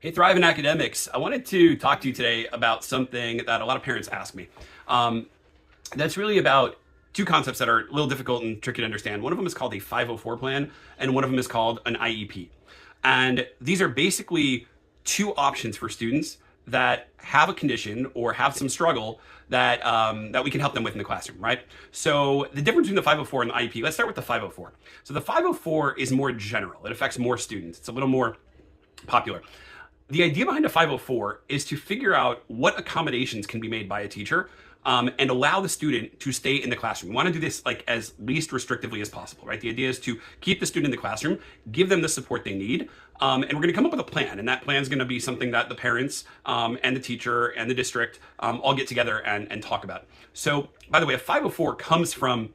Hey, Thrive in Academics. I wanted to talk to you today about something that a lot of parents ask me. Um, that's really about two concepts that are a little difficult and tricky to understand. One of them is called a 504 plan, and one of them is called an IEP. And these are basically two options for students that have a condition or have some struggle that we can help them with in the classroom, right? So the difference between the 504 and the IEP, let's start with the 504. So the 504 is more general. It affects more students. It's a little more popular. The idea behind a 504 is to figure out what accommodations can be made by a teacher and allow the student to stay in the classroom. We want to do this like as least restrictively as possible, right? The idea is to keep the student in the classroom, give them the support they need, and we're going to come up with a plan. And that plan is going to be something that the parents and the teacher and the district all get together and talk about. So, by the way, a 504 comes from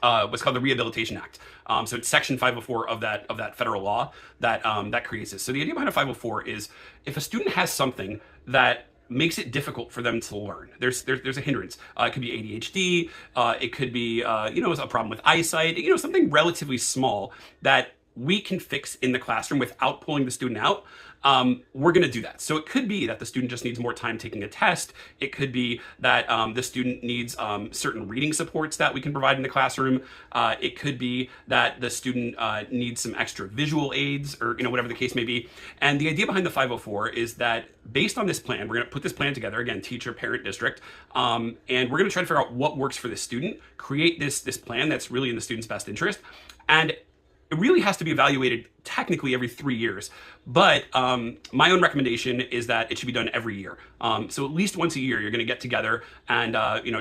what's called the Rehabilitation Act. So it's Section 504 of that federal law that creates this. So the idea behind a 504 is if a student has something that makes it difficult for them to learn. There's a hindrance. It could be ADHD. It could be a problem with eyesight. Something relatively small that we can fix in the classroom without pulling the student out. We're going to do that. So it could be that the student just needs more time taking a test. It could be that the student needs certain reading supports that we can provide in the classroom. It could be that the student needs some extra visual aids or whatever the case may be. And the idea behind the 504 is that based on this plan, we're going to put this plan together, again, teacher, parent, district, and we're going to try to figure out what works for the student, create this plan that's really in the student's best interest. And it really has to be evaluated technically every 3 years, but my own recommendation is that it should be done every year. So at least once a year, you're going to get together and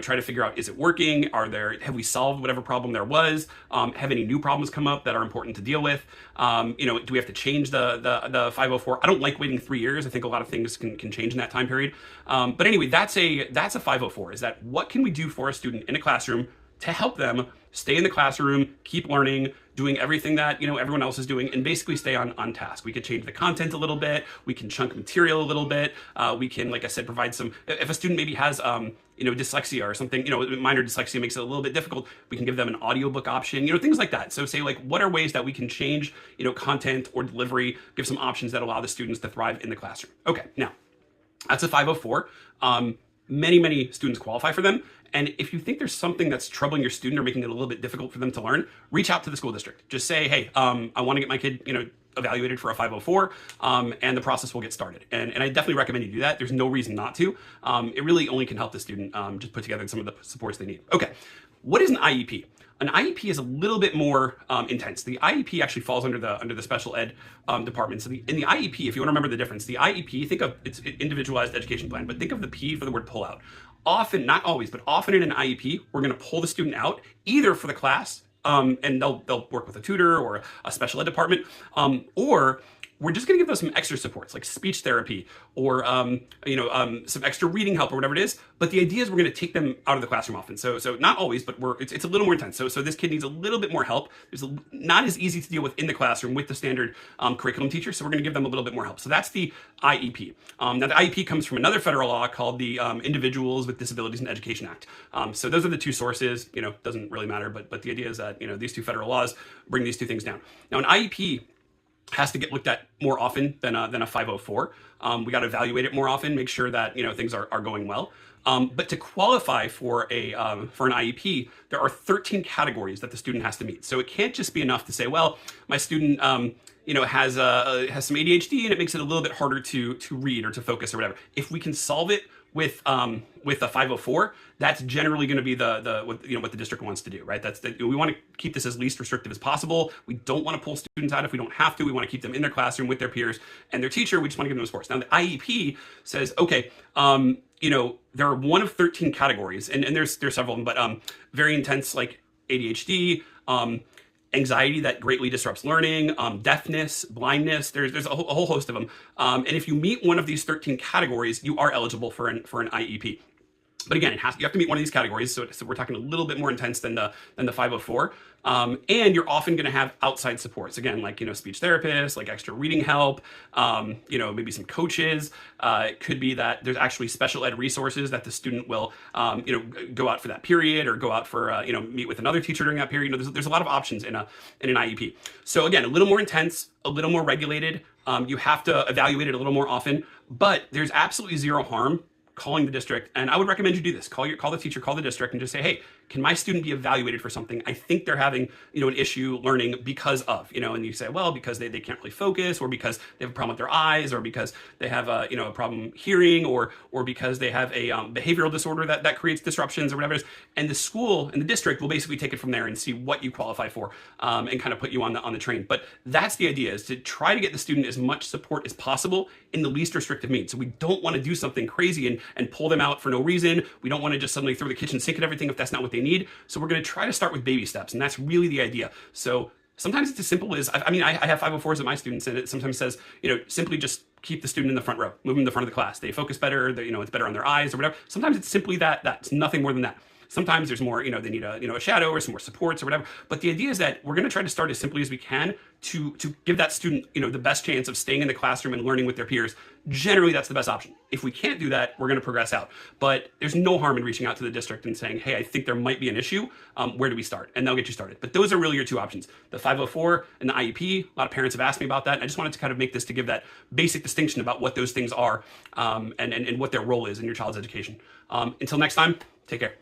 try to figure out, is it working? Have we solved whatever problem there was? Have any new problems come up that are important to deal with? Do we have to change the 504? I don't like waiting 3 years. I think a lot of things can change in that time period. But anyway, that's a 504. Is that what can we do for a student in a classroom to help them stay in the classroom, keep learning, doing everything that everyone else is doing, and basically stay on task. We could change the content a little bit. We can chunk material a little bit. We can, like I said, provide some. If a student maybe has dyslexia or something, minor dyslexia makes it a little bit difficult, we can give them an audiobook option, things like that. So say like, what are ways that we can change content or delivery, give some options that allow the students to thrive in the classroom. Okay, now that's a 504. Many students qualify for them. And if you think there's something that's troubling your student or making it a little bit difficult for them to learn, reach out to the school district. Just say, hey, I want to get my kid, evaluated for a 504, and the process will get started. And I definitely recommend you do that. There's no reason not to. It really only can help the student just put together some of the supports they need. Okay, what is an IEP? An IEP is a little bit more intense. The IEP actually falls under the special ed department. So in the IEP, if you want to remember the difference, the IEP, think of it's individualized education plan, but think of the P for the word pull out. Often, not always, but often in an IEP, we're going to pull the student out either for the class, and they'll work with a tutor or a special ed department, or we're just going to give them some extra supports like speech therapy or some extra reading help or whatever it is. But the idea is we're going to take them out of the classroom often. So not always, but it's a little more intense. So this kid needs a little bit more help. It's not as easy to deal with in the classroom with the standard curriculum teacher. So we're going to give them a little bit more help. So that's the IEP. Now the IEP comes from another federal law called the Individuals with Disabilities in Education Act. So those are the two sources. Doesn't really matter, but the idea is that these two federal laws bring these two things down. Now an IEP has to get looked at more often than a 504. We got to evaluate it more often, make sure that things are going well. But to qualify for an IEP, there are 13 categories that the student has to meet. So it can't just be enough to say, well, my student has some ADHD and it makes it a little bit harder to read or to focus or whatever. If we can solve it with a 504, that's generally going to be what the district wants to do, right? We want to keep this as least restrictive as possible. We don't want to pull students out if we don't have to. We want to keep them in their classroom with their peers and their teacher. We just want to give them supports. Now the IEP says, okay, there are one of 13 categories, and there's several of them, but very intense like ADHD, anxiety that greatly disrupts learning, deafness, blindness. There's a whole host of them. And if you meet one of these 13 categories, you are eligible for an IEP. But again, you have to meet one of these categories. So we're talking a little bit more intense than the 504. And you're often going to have outside supports. Again, like, speech therapists, like extra reading help, maybe some coaches. It could be that there's actually special ed resources that the student will, go out for that period or go out for, meet with another teacher during that period. There's a lot of options in an IEP. So again, a little more intense, a little more regulated. You have to evaluate it a little more often, but there's absolutely zero harm calling the district. And I would recommend you do this. Call the teacher, call the district, and just say, hey, can my student be evaluated for something? I think they're having, an issue learning because of, and you say, well, because they can't really focus, or because they have a problem with their eyes, or because they have a problem hearing, or because they have a behavioral disorder that creates disruptions or whatever it is. And the school and the district will basically take it from there and see what you qualify for, and kind of put you on the train. But that's the idea, is to try to get the student as much support as possible in the least restrictive means. So we don't want to do something crazy and pull them out for no reason. We don't want to just suddenly throw the kitchen sink at everything if that's not what they need. So we're going to try to start with baby steps, and that's really the idea. So sometimes it's as simple as, I have 504s at my students, and it sometimes says, simply just keep the student in the front row, move them to the front of the class. They focus better, it's better on their eyes or whatever. Sometimes it's simply that's nothing more than that. Sometimes there's more, they need a shadow or some more supports or whatever. But the idea is that we're going to try to start as simply as we can to give that student, the best chance of staying in the classroom and learning with their peers. Generally, that's the best option. If we can't do that, we're going to progress out. But there's no harm in reaching out to the district and saying, hey, I think there might be an issue. Where do we start? And they'll get you started. But those are really your two options, the 504 and the IEP. A lot of parents have asked me about that. And I just wanted to kind of make this to give that basic distinction about what those things are, and what their role is in your child's education. Until next time, take care.